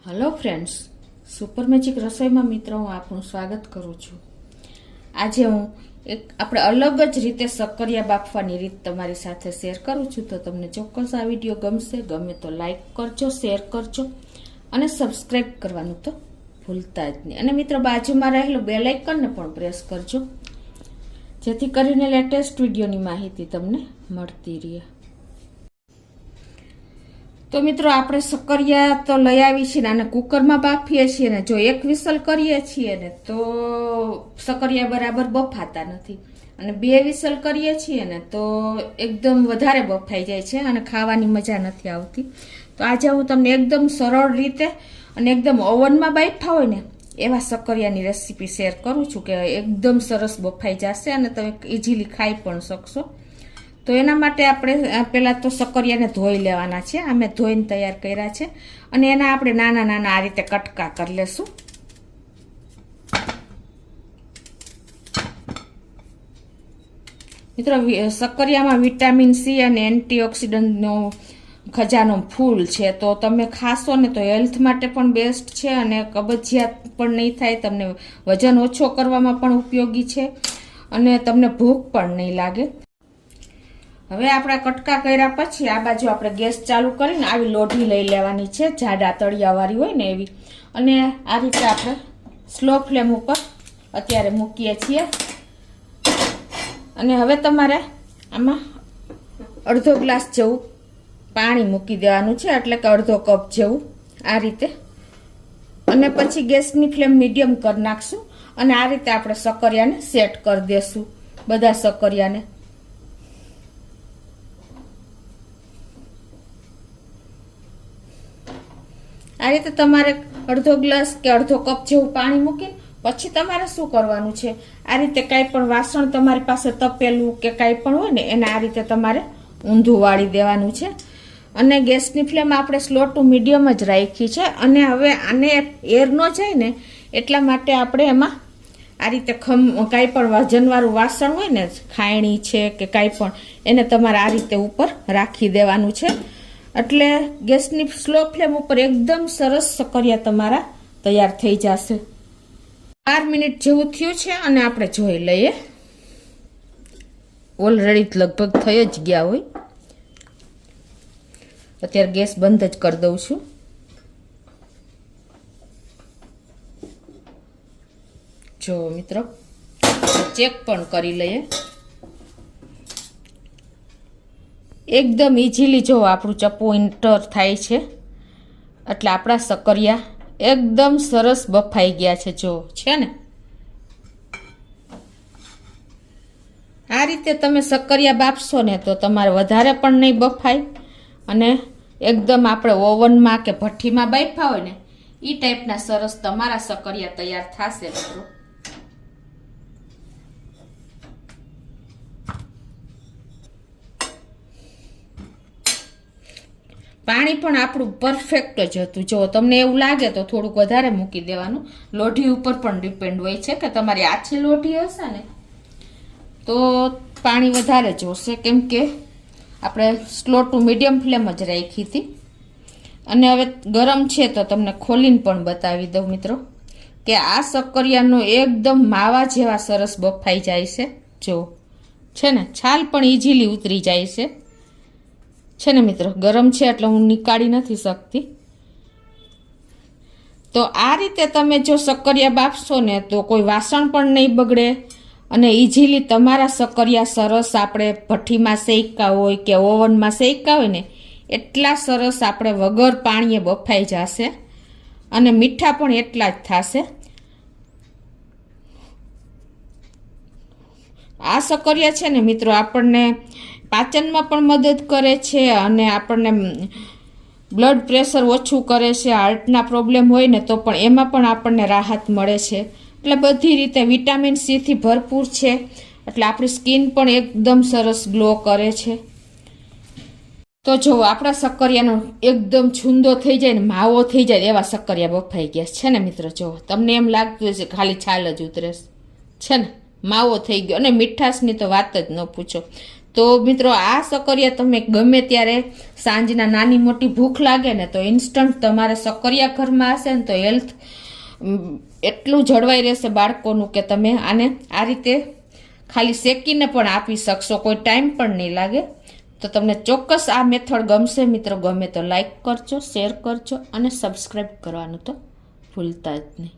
Hello friends, super magic રસોઈમાં મિત્રો હું આપનું સ્વાગત કરું છું। આજે હું આપણે અલગ જ રીતે શક્કરિયા બાફવાની રીત તમારી સાથે શેર કરું છું। તો તમને ચોક્કસ આ વિડીયો ગમશે। ગમે તો લાઈક કરજો, શેર કરજો અને સબસ્ક્રાઈબ કરવાનું તો ભૂલતા જ નહીં। અને મિત્રો બાજુમાં રહેલું બેલ આઇકનને પણ પ્રેસ કરજો, જેથી કરીને લેટેસ્ટ વિડીયોની માહિતી તમને મળતી રહે। તો મિત્રો આપણે શક્કરિયા તો લઈ આવી છીએ અને કુકરમાં બાફીએ છીએ ને, જો એક વિસલ કરીએ છીએ ને તો શક્કરિયા બરાબર બફાતા નથી, અને બે વિસલ કરીએ છીએ ને તો એકદમ વધારે બફાઈ જાય છે અને ખાવાની મજા નથી આવતી। તો આજે હું તમને એકદમ સરળ રીતે અને એકદમ ઓવનમાં બાફા હોય ને એવા શક્કરિયાની રેસીપી શેર કરું છું કે એકદમ સરસ બફાઈ જશે અને તમે ઇઝીલી ખાઈ પણ શકશો। તો એના માટે આપણે પહેલાં તો શક્કરિયાને ધોઈ લેવાના છે। આ મેં ધોઈને તૈયાર કર્યા છે અને એના આપણે નાના નાના આ રીતે કટકા કરી લેશું। મિત્રો શક્કરિયામાં વિટામિન સી અને એન્ટીઓક્સિડન્ટનો ખજાનો ફૂલ છે, તો તમે ખાશો ને તો હેલ્થ માટે પણ બેસ્ટ છે અને કબજિયાત પણ નહીં થાય, તમને વજન ઓછો કરવામાં પણ ઉપયોગી છે અને તમને ભૂખ પણ નહીં લાગે। હવે આપણા કટકા કર્યા પછી આ બાજુ આપણે ગેસ ચાલુ કરીને આવી લોઢી લઈ લેવાની છે, જાડા તળિયાવાળી હોય ને એવી, અને આ રીતે આપણે સ્લો ફ્લેમ ઉપર અત્યારે મૂકીએ છીએ। અને હવે તમારે આમાં અડધો ગ્લાસ જેવું પાણી મૂકી દેવાનું છે, એટલે કે અડધો કપ જેવું આ રીતે, અને પછી ગેસની ફ્લેમ મીડિયમ કરી નાખશું અને આ રીતે આપણે શક્કરિયાને સેટ કરી દેશું, બધા શક્કરિયાને। આ રીતે તમારે અડધો ગ્લાસ કે અડધો કપ જેવું પાણી મૂકીને પછી તમારે શું કરવાનું છે, આ રીતે કાંઈ પણ વાસણ તમારી પાસે તપેલું કે કાંઈ પણ હોય ને એને આ રીતે તમારે ઊંધું વાળી દેવાનું છે, અને ગેસની ફ્લેમ આપણે સ્લો ટુ મીડિયમ જ રાખી છે। અને હવે આને એર ન જાય ને એટલા માટે આપણે એમાં આ રીતે કાંઈ પણ વજનવાળું વાસણ હોય ને, ખાયણી છે કે કાંઈ પણ, એને તમારે આ રીતે ઉપર રાખી દેવાનું છે, એટલે ગેસની સ્લો ફ્લેમ ઉપર એકદમ સરસ શક્કરિયા તમારા તૈયાર થઈ જશે। 4 મિનિટ જેવું થયું છે અને આપણે જોઈ લઈએ, ઓલરેડી લગભગ થઈ જ ગયા હોય। અત્યારે ગેસ બંધ જ કરી દઉં છું। જો મિત્રો ચેક પણ કરી લઈએ, એકદમ ઇઝીલી જો આપણું ચપ્પુ એન્ટર થાય છે, એટલે આપણા શક્કરિયા એકદમ સરસ બફાઈ ગયા છે। જો છે ને, આ રીતે તમે શક્કરિયા બાફશો ને તો તમારે વધારે પણ નહીં બફાય, અને એકદમ આપણે ઓવનમાં કે ભઠ્ઠીમાં બાફા હોય ને એ ટાઈપના સરસ તમારા શક્કરિયા તૈયાર થશે મિત્રો। પાણી પણ આપણું પરફેક્ટ જ હતું। જો તમને એવું લાગે તો થોડુંક વધારે મૂકી દેવાનું, લોઢી ઉપર પણ ડિપેન્ડ હોય છે કે તમારી આછી લોઢી હશે ને તો પાણી વધારે જોશે, કેમ કે આપણે સ્લો ટુ મીડિયમ ફ્લેમ જ રાખી હતી। અને હવે ગરમ છે તો તમને ખોલીને પણ બતાવી દઉં મિત્રો કે આ શક્કરિયાનો એકદમ માવા જેવા સરસ બફાઈ જાય છે। જો છે ને, છાલ પણ ઇઝીલી ઉતરી જાય છે ને મિત્રો, ગરમ છે એટલે હું નીકાળી નથી શકતી। તો આ રીતે તમે જો શક્કરિયા બાફશો ને તો કોઈ વાસણ પણ નહીં બગડે, અને ઇઝીલી તમારા શક્કરિયા સરસ આપણે ભઠ્ઠીમાં શેકા હોય કે ઓવનમાં શેકા હોય ને એટલા સરસ આપણે વગર પાણીએ બફાઈ જશે, અને મીઠા પણ એટલા જ થશે। આ શક્કરિયા છે ને મિત્રો આપણને પાચનમાં પણ મદદ કરે છે, અને આપણને બ્લડ પ્રેશર ઓછું કરે છે, હાર્ટના પ્રોબ્લેમ હોય ને તો પણ એમાં પણ આપણને રાહત મળે છે, એટલે બધી રીતે વિટામિન સી થી ભરપૂર છે, એટલે આપણી સ્કિન પણ એકદમ સરસ ગ્લો કરે છે। તો જો આપણા શક્કરિયાનો એકદમ છુંદો થઈ જાય ને માવો થઈ જાય એવા શક્કરિયા બફાઈ ગયા છે ને મિત્રો। જો તમને એમ લાગતું હશે ખાલી છાલ જ ઉતરે છે ને, માવો થઈ ગયો, અને મીઠાશની તો વાત જ ન પૂછો। તો મિત્રો આ સકરિયા તમે ગમે ત્યારે સાંજના નાની મોટી ભૂખ લાગે ને તો ઇન્સ્ટન્ટ તમારે સકરિયા ઘરમાં હશે ને તો હેલ્થ એટલું જળવાઈ રહેશે બાળકોનું કે તમે આને આ રીતે ખાલી શેકીને પણ આપી શકશો, કોઈ ટાઈમ પણ નહીં લાગે. તો તમને ચોક્કસ આ મેથડ ગમશે મિત્રો. ગમે તો લાઈક કરજો, શેર કરજો અને સબસ્ક્રાઈબ કરવાનું તો ભૂલતા જ નહીં.